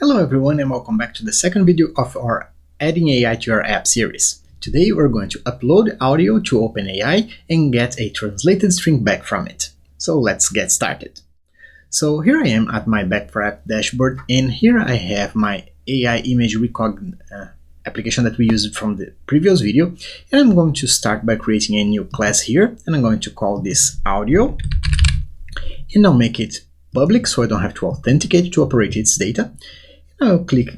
Hello everyone and welcome back to the second video of our Adding AI to Your App series. Today we're going to upload audio to OpenAI and get a translated string back from it. So let's get started. So here I am at my Back for App dashboard, and here I have my AI image recognition application that we used from the previous video, and I'm going to start by creating a new class here, and I'm going to call this audio, and I'll make it public so I don't have to authenticate to operate its data. I'll click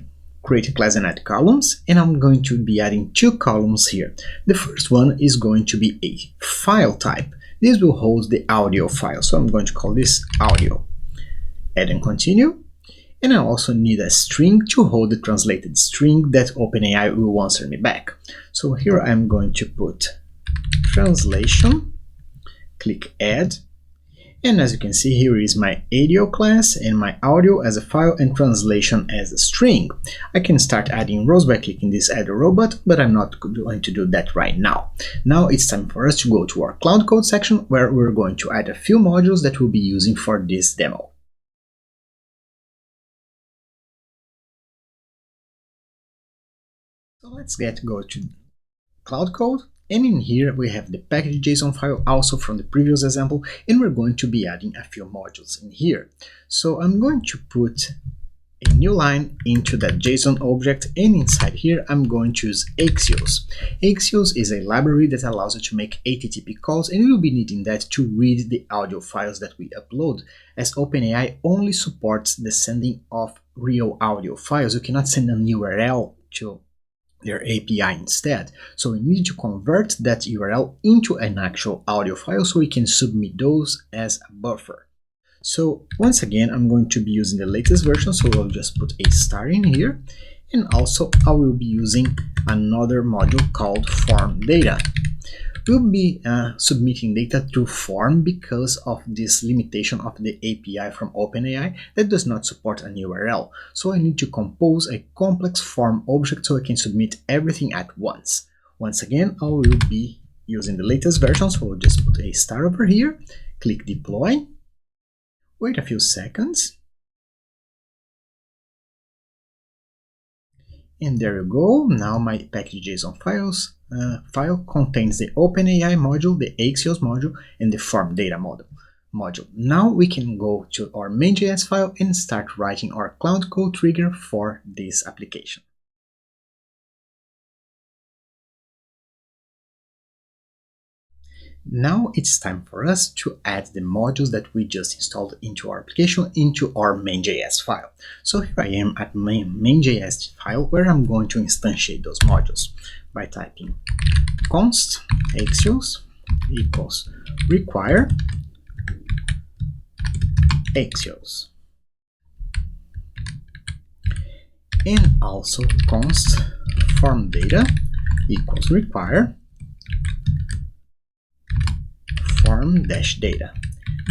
create a class and add columns, and I'm going to be adding two columns here. The first one is going to be a file type. This will hold the audio file, so I'm going to call this audio. Add and continue. And I also need a string to hold the translated string that OpenAI will answer me back. So here I'm going to put translation, click add. And as you can see, here is my audio class and my audio as a file and translation as a string. I can start adding rows by clicking this add a row button, but I'm not going to do that right now. Now it's time for us to go to our Cloud Code section, where we're going to add a few modules that we'll be using for this demo. So let's go to Cloud Code. And in here we have the package.json file, also from the previous example, and we're going to be adding a few modules in here. So I'm going to put a new line into that JSON object, and inside here I'm going to use Axios. Axios is a library that allows you to make HTTP calls, and we'll be needing that to read the audio files that we upload, as OpenAI only supports the sending of real audio files. You cannot send an URL to their API instead. So we need to convert that URL into an actual audio file so we can submit those as a buffer. So once again, I'm going to be using the latest version, so I'll just put a star in here. And also I will be using another module called form data. We'll be submitting data through form because of this limitation of the API from OpenAI that does not support an URL. So I need to compose a complex form object so I can submit everything at once. Once again, I will be using the latest version, so I'll just put a star over here, click deploy, wait a few seconds, and there you go. Now my package.json file contains the OpenAI module, the Axios module, and the form data module. Now we can go to our main.js file and start writing our Cloud Code trigger for this application. Now it's time for us to add the modules that we just installed into our application into our main.js file. So here I am at my main.js file, where I'm going to instantiate those modules by typing const axios equals require axios, and also const form data equals require form-data.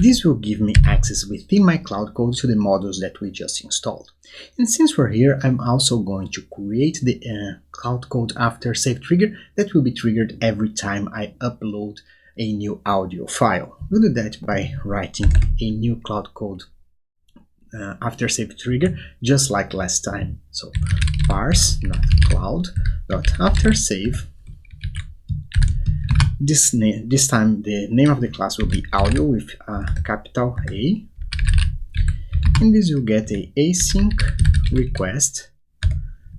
This will give me access within my Cloud Code to the modules that we just installed. And since we're here, I'm also going to create the Cloud Code after save trigger that will be triggered every time I upload a new audio file. We'll do that by writing a new Cloud Code after save trigger, just like last time. So parse.cloud.aftersave. This time the name of the class will be audio with a capital A, and this will get a async request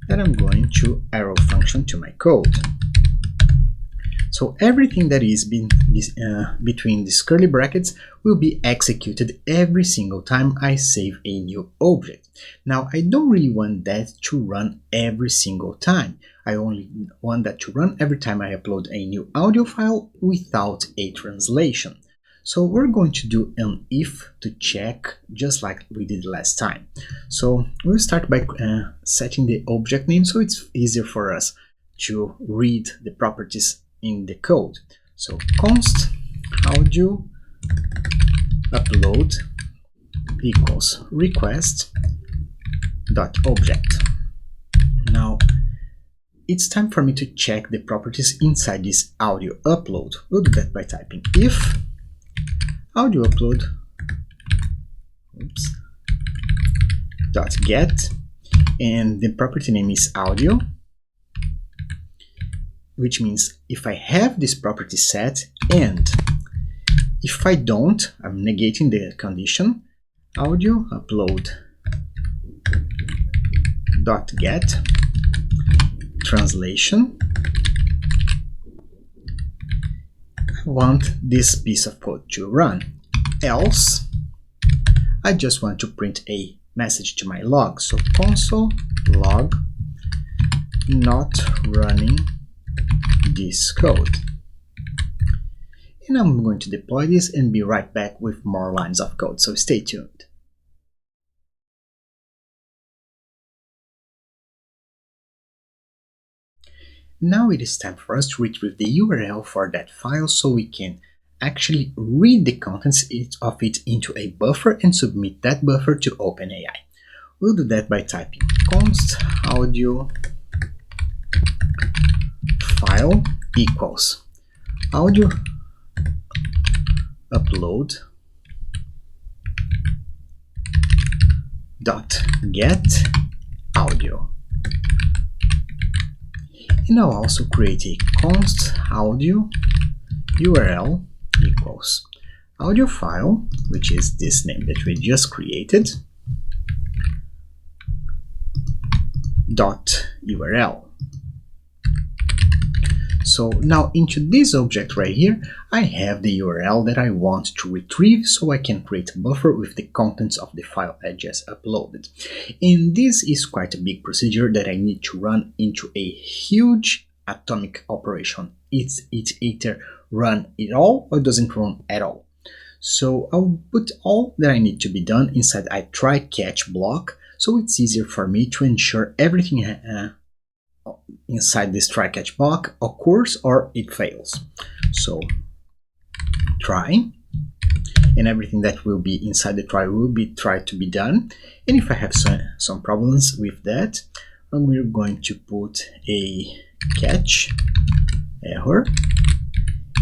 that I'm going to arrow function to my code. So everything that is between these curly brackets will be executed every single time I save a new object. Now I don't really want that to run every single time. I only want that to run every time I upload a new audio file without a translation. So we're going to do an if to check, just like we did last time. So we'll start by setting the object name so it's easier for us to read the properties in the code. So const audio upload equals request dot object. Now it's time for me to check the properties inside this audio upload. We'll do that by typing if audio upload dot get and the property name is audio, which means if I have this property set, and if I don't, I'm negating the condition, audio upload dot get translation. I want this piece of code to run, else I just want to print a message to my log. So console log not running this code. And I'm going to deploy this and be right back with more lines of code, so stay tuned. Now it is time for us to retrieve the URL for that file so we can actually read the contents of it into a buffer and submit that buffer to OpenAI. We'll do that by typing const audio file equals audio upload dot get audio. And I'll also create a const audio URL equals audio file, which is this name that we just created, dot URL. So now into this object right here, I have the URL that I want to retrieve so I can create a buffer with the contents of the file I just uploaded. And this is quite a big procedure that I need to run into a huge atomic operation. It's either run it all or doesn't run at all. So I'll put all that I need to be done inside a try catch block so it's easier for me to ensure everything inside this try catch block occurs or it fails. So try, and everything that will be inside the try will be tried to be done. And if I have some problems with that, we're going to put a catch error,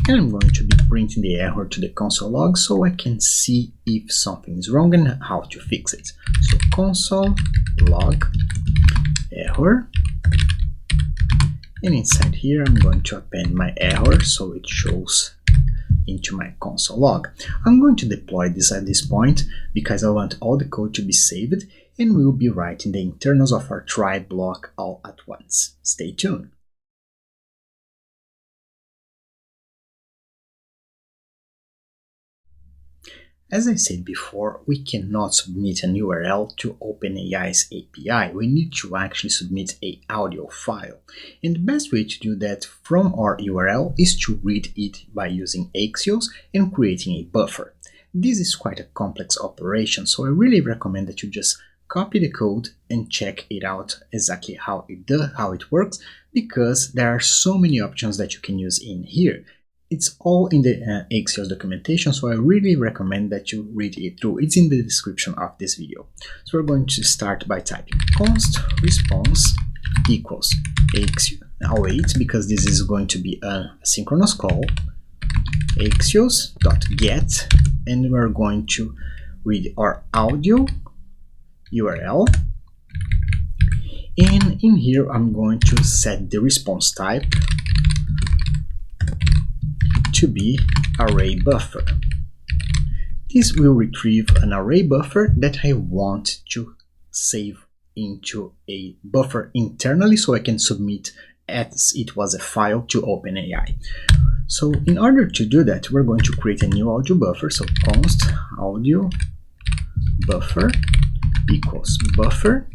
and I'm going to be printing the error to the console log so I can see if something is wrong and how to fix it. So console log error, and inside here I'm going to append my error so it shows into my console log. I'm going to deploy this at this point because I want all the code to be saved, and we'll be writing the internals of our try block all at once. Stay tuned. As I said before, we cannot submit an URL to OpenAI's API. We need to actually submit an audio file. And the best way to do that from our URL is to read it by using Axios and creating a buffer. This is quite a complex operation, so I really recommend that you just copy the code and check it out exactly how it works, because there are so many options that you can use in here. It's all in the Axios documentation, so I really recommend that you read it through. It's in the description of this video. So we're going to start by typing const response equals Axios. Now wait, because this is going to be a synchronous call, Axios.get, and we're going to read our audio URL. And in here, I'm going to set the response type to be array buffer. This will retrieve an array buffer that I want to save into a buffer internally so I can submit as it was a file to OpenAI. So in order to do that, we're going to create a new audio buffer. So const audio buffer equals buffer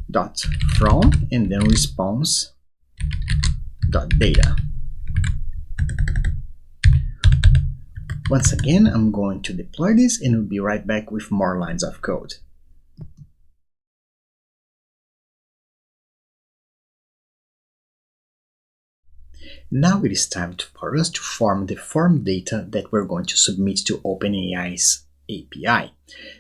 dot from, and then response dot data. Once again, I'm going to deploy this and we'll be right back with more lines of code. Now it is time for us to form the form data that we're going to submit to OpenAI's API.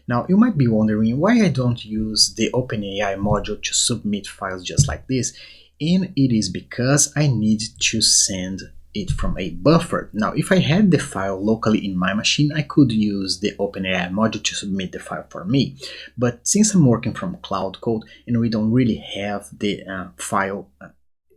Now you might be wondering why I don't use the OpenAI module to submit files just like this, and it is because I need to send it from a buffer. Now, if I had the file locally in my machine, I could use the OpenAI module to submit the file for me. But since I'm working from Cloud Code and we don't really have the file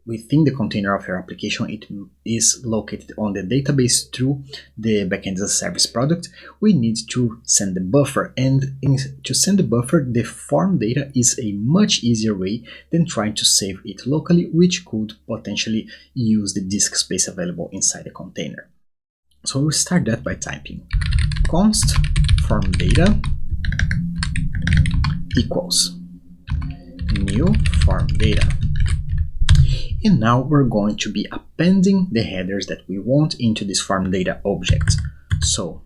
within the container of your application, it is located on the database through the backend as a service product, we need to send the buffer. And to send the buffer, the form data is a much easier way than trying to save it locally, which could potentially use the disk space available inside the container. So we'll start that by typing const form data equals new form data. And now we're going to be appending the headers that we want into this form data object. So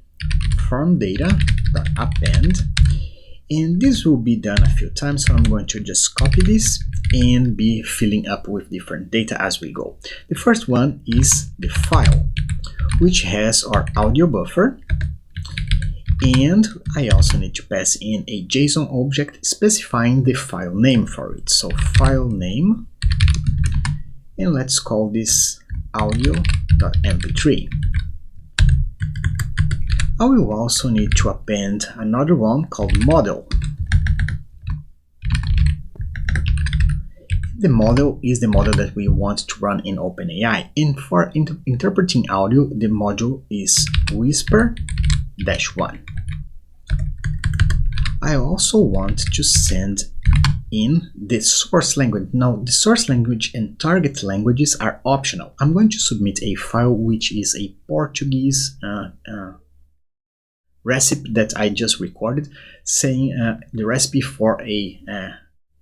form data.append, and this will be done a few times, so I'm going to just copy this and be filling up with different data as we go. The first one is the file, which has our audio buffer, and I also need to pass in a JSON object specifying the file name for it. So file name, and let's call this audio.mp3. I will also need to append another one called model. The model is the model that we want to run in OpenAI, and for interpreting audio, the module is whisper-1. I also want to send in the source language. Now, the source language and target languages are optional. I'm going to submit a file which is a Portuguese recipe that I just recorded, saying the recipe for a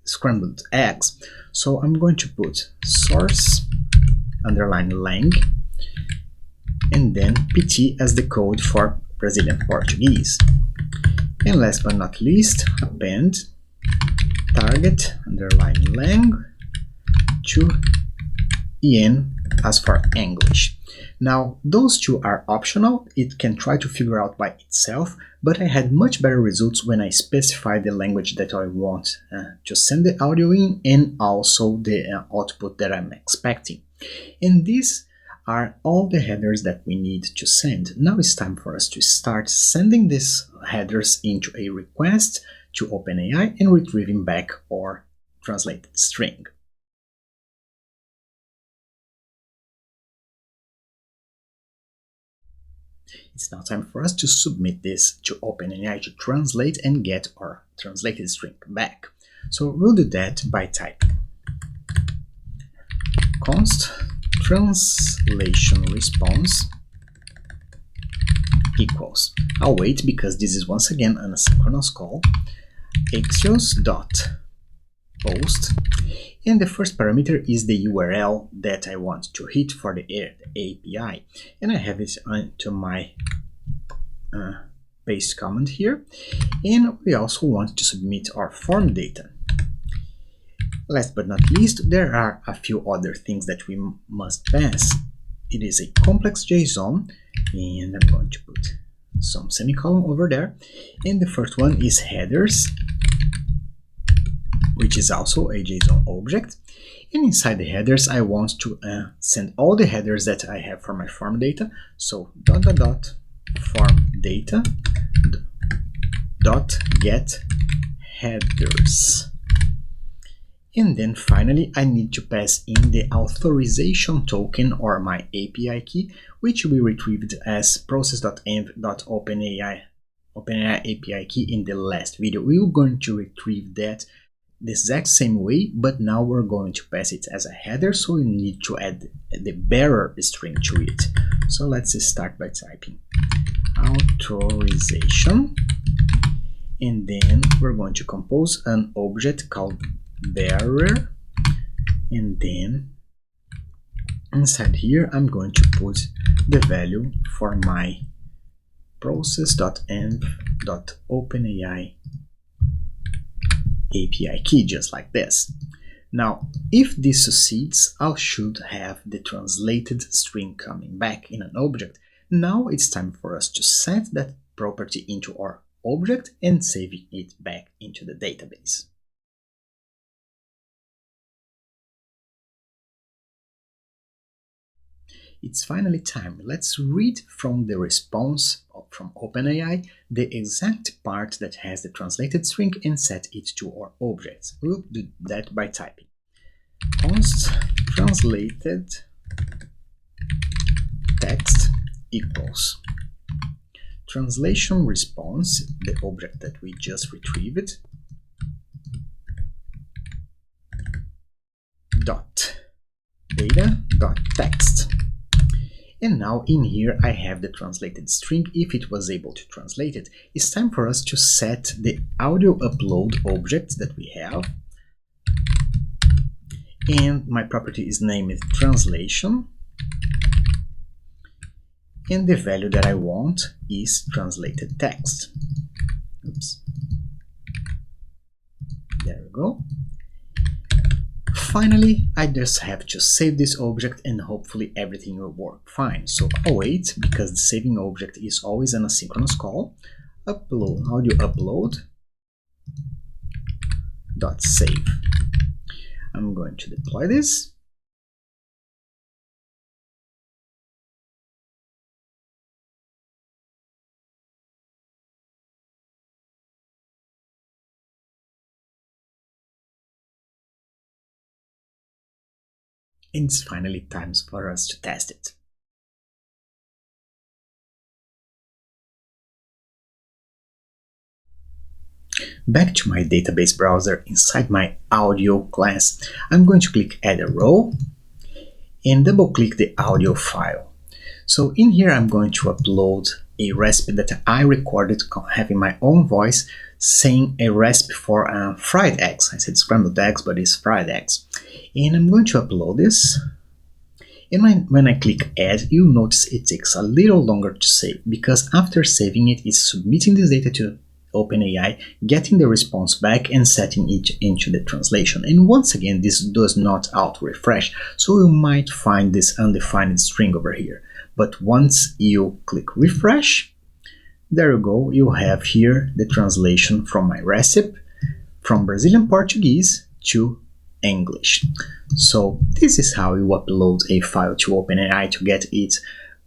scrambled eggs. So I'm going to put source _lang and then PT as the code for Brazilian Portuguese. And last but not least, append target _lang to en as for English. Now, those two are optional. It can try to figure out by itself, but I had much better results when I specify the language that I want to send the audio in, and also the output that I'm expecting. And these are all the headers that we need to send. Now it's time for us to start sending these headers into a request to OpenAI and retrieving back our translated string. It's now time for us to submit this to OpenAI to translate and get our translated string back. So we'll do that by typing const translation response equals. I'll wait because this is once again an asynchronous call. Axios.post, and the first parameter is the URL that I want to hit for the API, and I have it onto my paste command here, and we also want to submit our form data. Last but not least, there are a few other things that we must pass. It is a complex JSON, and I'm going to put some semicolon over there, and the first one is headers, which is also a JSON object, and inside the headers I want to send all the headers that I have for my form data. So form data get headers, and then finally I need to pass in the authorization token or my API key, which we retrieved as process.env.openai API key in the last video. We were going to retrieve that the exact same way, but now we're going to pass it as a header, so we need to add the bearer string to it. So let's start by typing authorization, and then we're going to compose an object called bearer, and then inside here I'm going to put the value for my process.env.openai API key, just like this. Now, if this succeeds, I should have the translated string coming back in an object. Now it's time for us to set that property into our object and saving it back into the database. It's finally time. Let's read from the response from OpenAI the exact part that has the translated string and set it to our objects. We'll do that by typing const translated text equals translation response, the object that we just retrieved, dot data dot text. And now in here I have the translated string if it was able to translate it. It's time for us to set the audio upload object that we have. And my property is named translation. And the value that I want is translated text. Oops. There we go. Finally, I just have to save this object and hopefully everything will work fine. So I'll wait, because the saving object is always an asynchronous call. Upload, audio upload dot save. I'm going to deploy this. And it's finally time for us to test it. Back to my database browser inside my audio class, I'm going to click Add a Row and double click the audio file. So in here I'm going to upload a recipe that I recorded having my own voice saying a recipe for fried eggs. I said scrambled eggs, but it's fried eggs. And I'm going to upload this. And when I click add, you'll notice it takes a little longer to save, because after saving it, it's submitting this data to OpenAI, getting the response back and setting it into the translation. And once again, this does not auto-refresh, so you might find this undefined string over here. But once you click refresh, there you go, you have here the translation from my recipe from Brazilian Portuguese to English. So this is how you upload a file to OpenAI to get it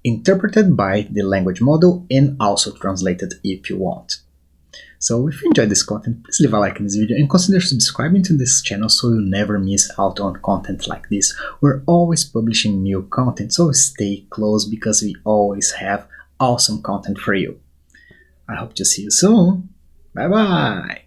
interpreted by the language model and also translated if you want. So if you enjoyed this content, please leave a like in this video and consider subscribing to this channel so you never miss out on content like this. We're always publishing new content, so stay close because we always have awesome content for you. I hope to see you soon. Bye bye!